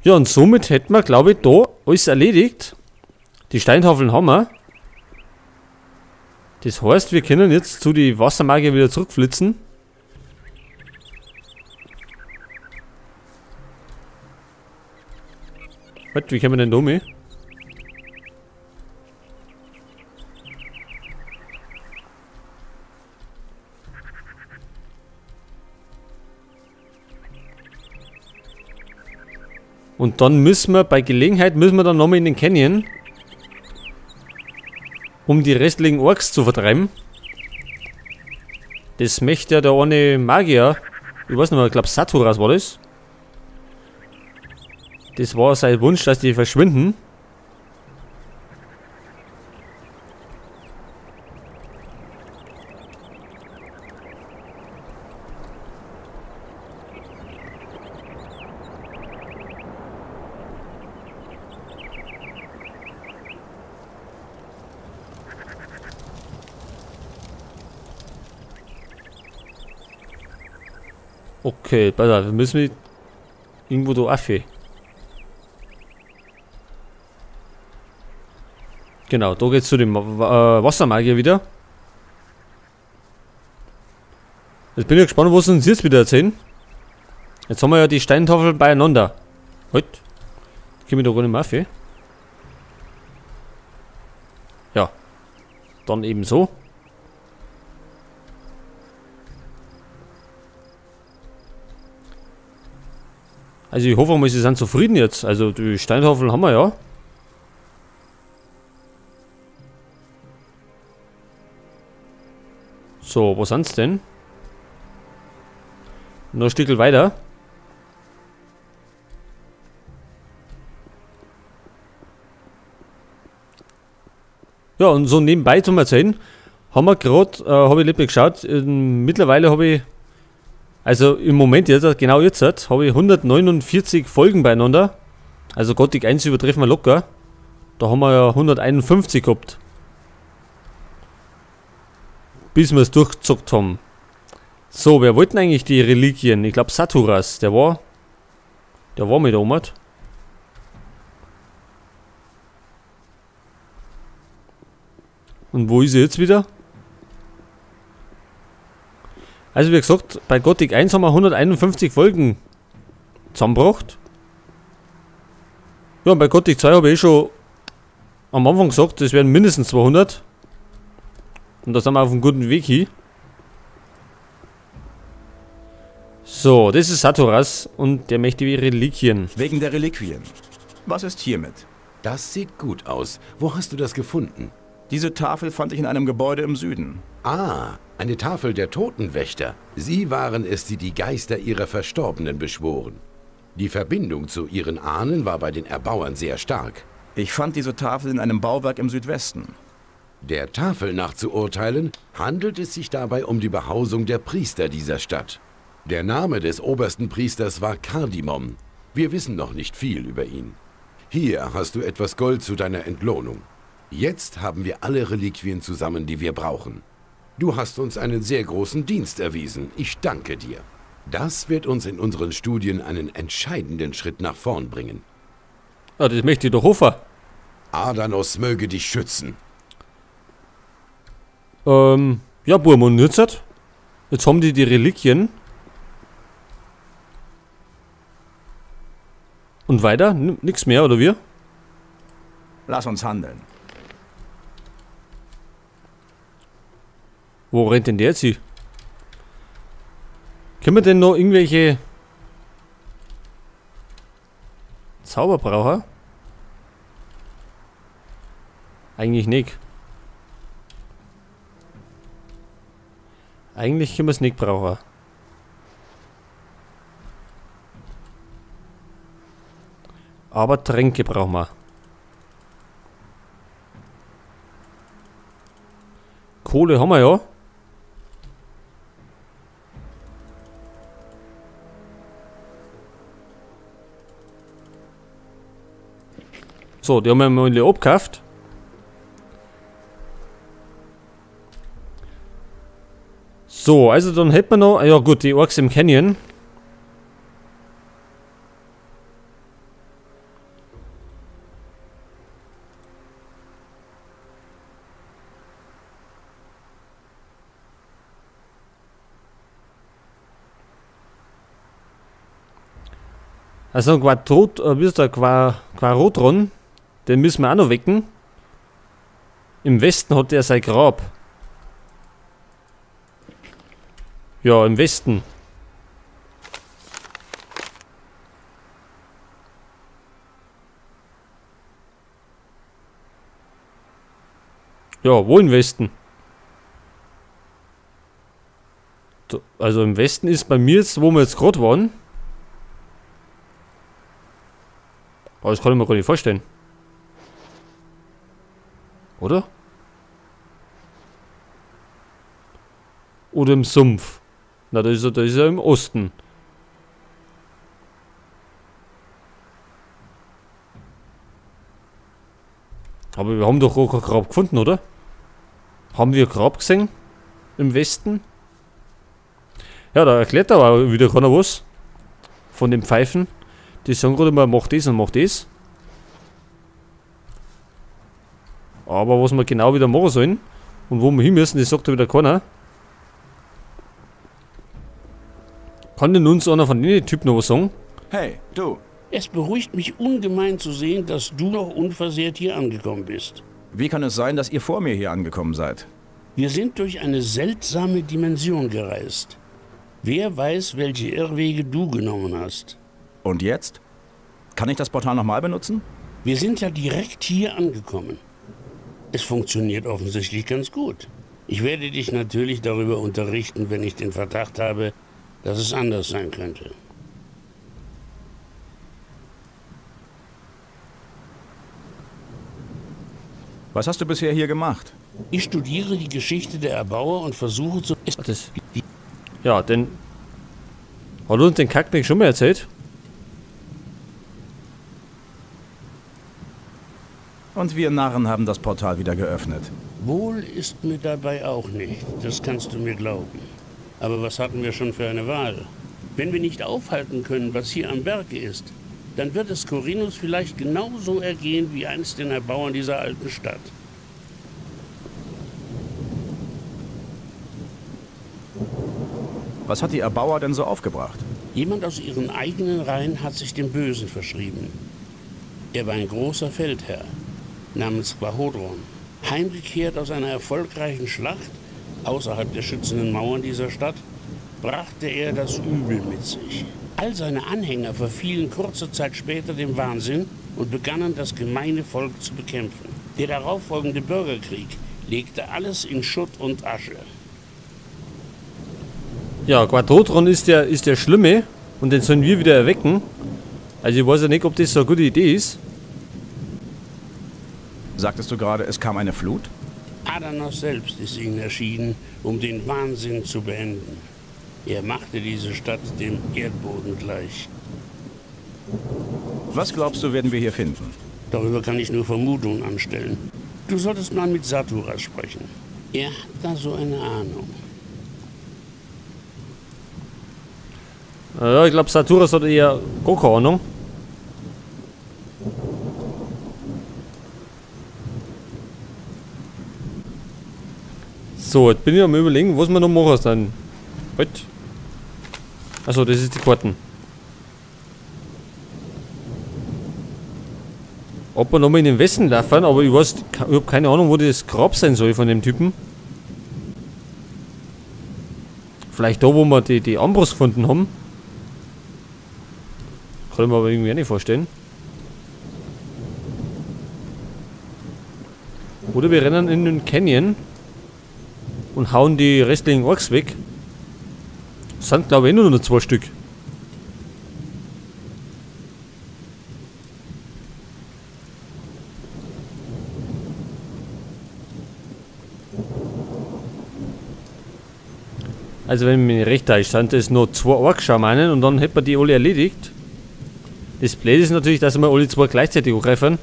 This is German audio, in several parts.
Ja, und somit hätten wir, glaube ich, da alles erledigt. Die Steintafeln haben wir. Das heißt, wir können jetzt zu die Wassermagier wieder zurückflitzen. Warte, wie können wir denn da mit? Und dann müssen wir, bei Gelegenheit, müssen wir dann nochmal in den Canyon. Um die restlichen Orks zu vertreiben. Das möchte ja der eine Magier. Ich weiß nicht mehr, ich glaube Saturas war das. Das war sein Wunsch, dass die verschwinden. Okay, pass auf, wir müssen irgendwo da Affe. Genau, da geht's zu dem Wassermagier wieder. Jetzt bin ich gespannt, was uns jetzt wieder erzählen. Jetzt haben wir ja die Steintafeln beieinander. Halt. Können wir da gar nicht mehr Affe. Ja. Dann eben so. Also ich hoffe mal, sie sind zufrieden jetzt. Also die Steintafeln haben wir ja. So, wo sind's denn? Noch ein Stückchen weiter. Ja, und so nebenbei zum Erzählen, haben wir gerade, habe ich nicht mehr geschaut, mittlerweile habe ich, also im Moment jetzt, genau jetzt, habe ich 149 Folgen beieinander. Also Gothic 1 übertreffen wir locker. Da haben wir ja 151 gehabt. Bis wir es durchgezockt haben. So, wer wollten eigentlich die Reliquien? Ich glaube Saturas, der war mit Omat. Und wo ist er jetzt wieder? Also wie gesagt, bei Gothic 1 haben wir 151 Folgen zusammengebracht. Ja, und bei Gothic 2 habe ich schon am Anfang gesagt, das werden mindestens 200. Und da sind wir auf einem guten Weg hier. So, das ist Saturas und der möchte die Reliquien. Wegen der Reliquien. Was ist hiermit? Das sieht gut aus. Wo hast du das gefunden? Diese Tafel fand ich in einem Gebäude im Süden. Ah, eine Tafel der Totenwächter. Sie waren es, die die Geister ihrer Verstorbenen beschworen. Die Verbindung zu ihren Ahnen war bei den Erbauern sehr stark. Ich fand diese Tafel in einem Bauwerk im Südwesten. Der Tafel nach zu urteilen, handelt es sich dabei um die Behausung der Priester dieser Stadt. Der Name des obersten Priesters war Kardimom. Wir wissen noch nicht viel über ihn. Hier hast du etwas Gold zu deiner Entlohnung. Jetzt haben wir alle Reliquien zusammen, die wir brauchen. Du hast uns einen sehr großen Dienst erwiesen. Ich danke dir. Das wird uns in unseren Studien einen entscheidenden Schritt nach vorn bringen. Ah, das möchte ich doch hoffen. Adanos möge dich schützen. Ja, Burm, und jetzt haben die Reliquien. Und weiter? Nix mehr, oder wir? Lass uns handeln. Wo rennt denn der jetzt hin? Können wir denn noch irgendwelche Zauberbraucher? Eigentlich nicht. Eigentlich können wir es nicht brauchen. Aber Tränke brauchen wir. Kohle haben wir ja. So, die haben wir mal abgekauft. So, also dann hätten wir noch... Ja gut, die Orks im Canyon. Also Quarotron, den müssen wir auch noch wecken. Im Westen hat er sein Grab. Ja, im Westen. Ja, wo im Westen? Also im Westen ist bei mir jetzt, wo wir jetzt gerade waren. Aber das kann ich mir gar nicht vorstellen. Oder? Oder im Sumpf. Na, da ist er im Osten. Aber wir haben doch auch ein Grab gefunden, oder? Haben wir ein Grab gesehen? Im Westen? Ja, da erklärt aber wieder keiner was. Von den Pfeifen. Die sagen gerade immer, mach das und mach das. Aber was wir genau wieder machen sollen und wo wir hin müssen, das sagt da wieder keiner. Kann denn uns einer von den Typen noch was sagen? Hey, du. Es beruhigt mich ungemein zu sehen, dass du noch unversehrt hier angekommen bist. Wie kann es sein, dass ihr vor mir hier angekommen seid? Wir sind durch eine seltsame Dimension gereist. Wer weiß, welche Irrwege du genommen hast. Und jetzt? Kann ich das Portal nochmal benutzen? Wir sind ja direkt hier angekommen. Es funktioniert offensichtlich ganz gut. Ich werde dich natürlich darüber unterrichten, wenn ich den Verdacht habe, dass es anders sein könnte. Was hast du bisher hier gemacht? Ich studiere die Geschichte der Erbauer und versuche zu... Ja, denn... Hat uns den Kacknick schon mal erzählt? Und wir Narren haben das Portal wieder geöffnet. Wohl ist mir dabei auch nicht, das kannst du mir glauben. Aber was hatten wir schon für eine Wahl? Wenn wir nicht aufhalten können, was hier am Berge ist, dann wird es Khorinis vielleicht genauso ergehen wie einst den Erbauern dieser alten Stadt. Was hat die Erbauer denn so aufgebracht? Jemand aus ihren eigenen Reihen hat sich dem Bösen verschrieben. Er war ein großer Feldherr namens Quarotron. Heimgekehrt aus einer erfolgreichen Schlacht außerhalb der schützenden Mauern dieser Stadt, brachte er das Übel mit sich. All seine Anhänger verfielen kurze Zeit später dem Wahnsinn und begannen, das gemeine Volk zu bekämpfen. Der darauffolgende Bürgerkrieg legte alles in Schutt und Asche. Ja, Quarotron ist der Schlimme und den sollen wir wieder erwecken. Also ich weiß ja nicht, ob das so eine gute Idee ist. Sagtest du gerade, es kam eine Flut? Adanos selbst ist ihnen erschienen, um den Wahnsinn zu beenden. Er machte diese Stadt dem Erdboden gleich. Was glaubst du, werden wir hier finden? Darüber kann ich nur Vermutungen anstellen. Du solltest mal mit Saturas sprechen. Er hat da so eine Ahnung. Ja, ich glaube, Saturas hat eher gar keine Ahnung. So, jetzt bin ich am Überlegen, was wir noch machen dann. Halt. Achso, das ist die Karten. Ob wir nochmal in den Westen laufen, aber ich habe keine Ahnung, wo das Grab sein soll von dem Typen. Vielleicht da, wo wir die Armbrust gefunden haben. Kann ich mir aber irgendwie nicht vorstellen. Oder wir rennen in den Canyon und hauen die restlichen Orks weg. Das sind, glaube ich, nur noch 2 Stück. Also wenn mir recht da ist, sind es noch 2 Ork-Schamanen und dann hätten wir die alle erledigt. Das Blöde ist natürlich, dass wir alle 2 gleichzeitig angreifen.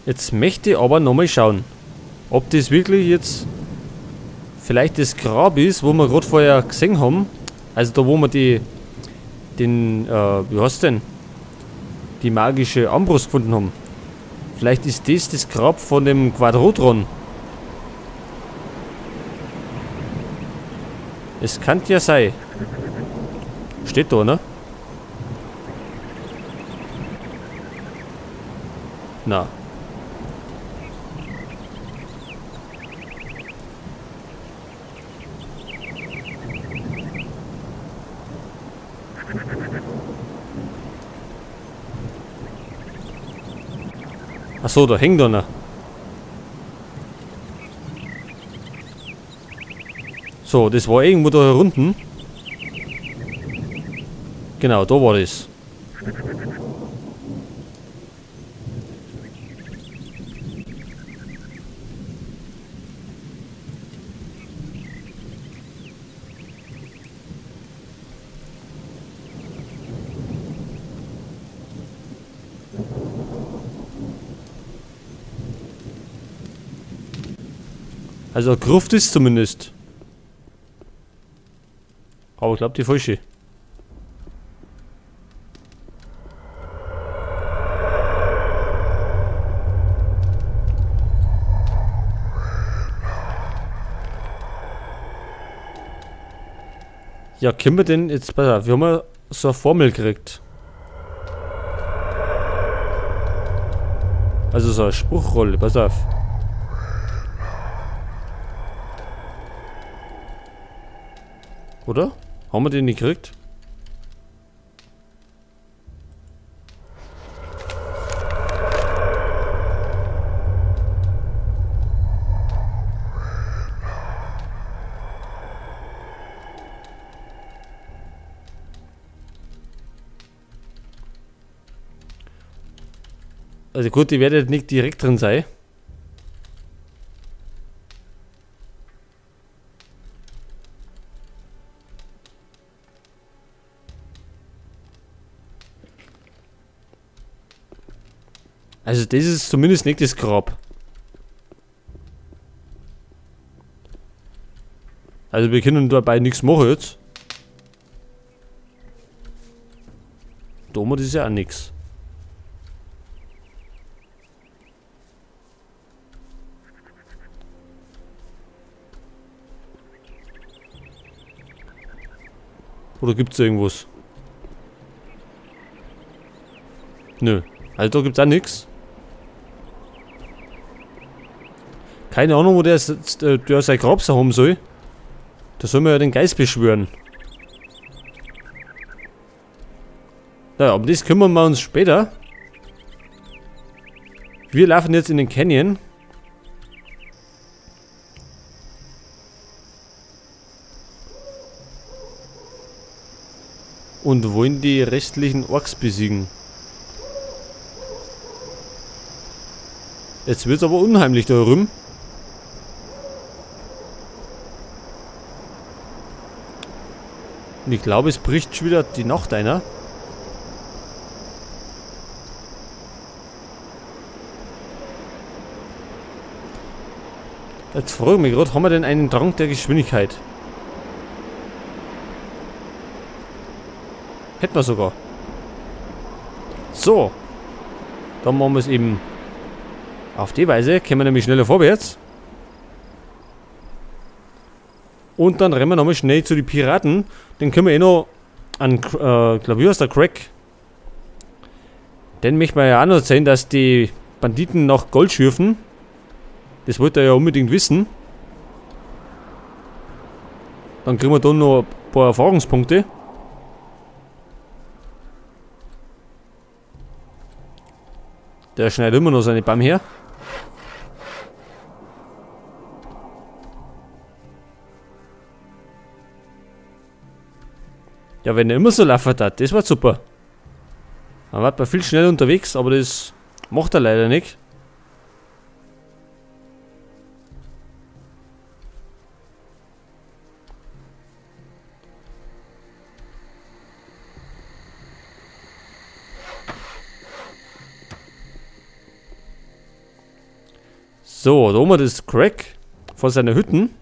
Jetzt möchte ich aber nochmal schauen, ob das wirklich jetzt vielleicht das Grab ist, wo wir gerade vorher gesehen haben. Also da, wo wir wie heißt denn? Die magische Armbrust gefunden haben. Vielleicht ist das Grab von dem Quadrotron. Es kann ja sein. Steht da, ne? Na. Achso, da hängt einer. So, das war irgendwo da unten. Genau, da war das. Also eine Gruft ist zumindest. Aber ich glaube die falsche. Ja, können wir denn jetzt, pass auf, wir haben ja so eine Formel gekriegt. Also so eine Spruchrolle, pass auf. Oder? Haben wir den nicht gekriegt? Also gut, die werdet nicht direkt drin sein. Also das ist zumindest nicht das Grab. Also wir können dabei nichts machen jetzt. Da haben wir das ja auch nichts. Oder gibt es irgendwas? Nö. Also da gibt es auch nichts. Keine Ahnung, wo der sein Grab so haben soll. Da soll man ja den Geist beschwören. Ja, um das kümmern wir uns später. Wir laufen jetzt in den Canyon. Und wollen die restlichen Orks besiegen. Jetzt wird es aber unheimlich da drüben. Und ich glaube, es bricht schon wieder die Nacht einer. Jetzt frage ich mich gerade, haben wir denn einen Drang der Geschwindigkeit? Hätten wir sogar. So. Dann machen wir es eben auf die Weise. Kommen wir nämlich schneller vorwärts. Und dann rennen wir nochmal schnell zu den Piraten. Den können wir eh noch an, glaube ich, aus der Crack. Den möchten wir ja auch noch erzählen, dass die Banditen nach Gold schürfen. Das wollte er ja unbedingt wissen. Dann kriegen wir dann noch ein paar Erfahrungspunkte. Der schneidet immer noch seine Bam her. Ja, wenn er immer so laufen hat, das war super. Dann war er viel schneller unterwegs, aber das macht er leider nicht. So, da haben wir das Crack vor seiner Hütten.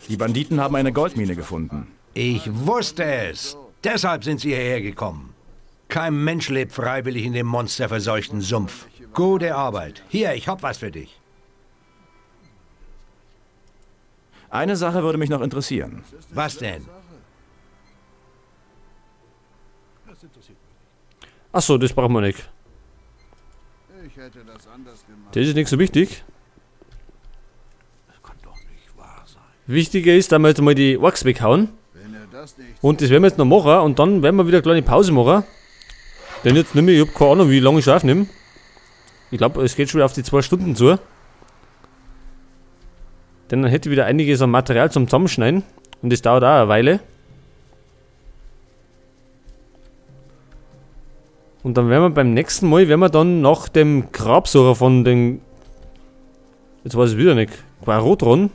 Die Banditen haben eine Goldmine gefunden. Ich wusste es. Deshalb sind sie hierher gekommen. Kein Mensch lebt freiwillig in dem monsterverseuchten Sumpf. Gute Arbeit. Hier, ich hab was für dich. Eine Sache würde mich noch interessieren. Was denn? Achso, das brauchen wir nicht. Das ist nicht so wichtig. Wichtiger ist, dass wir jetzt mal die Orks weghauen. Und das werden wir jetzt noch machen. Und dann werden wir wieder eine kleine Pause machen. Denn jetzt nehme ich habe keine Ahnung, wie lange ich schon aufnehme. Ich glaube, es geht schon wieder auf die 2 Stunden zu. Denn dann hätte ich wieder einiges an Material zum Zusammenschneiden. Und das dauert auch eine Weile. Und dann werden wir beim nächsten Mal, werden wir dann nach dem Grabsucher von den... Jetzt weiß ich wieder nicht. Quarotron.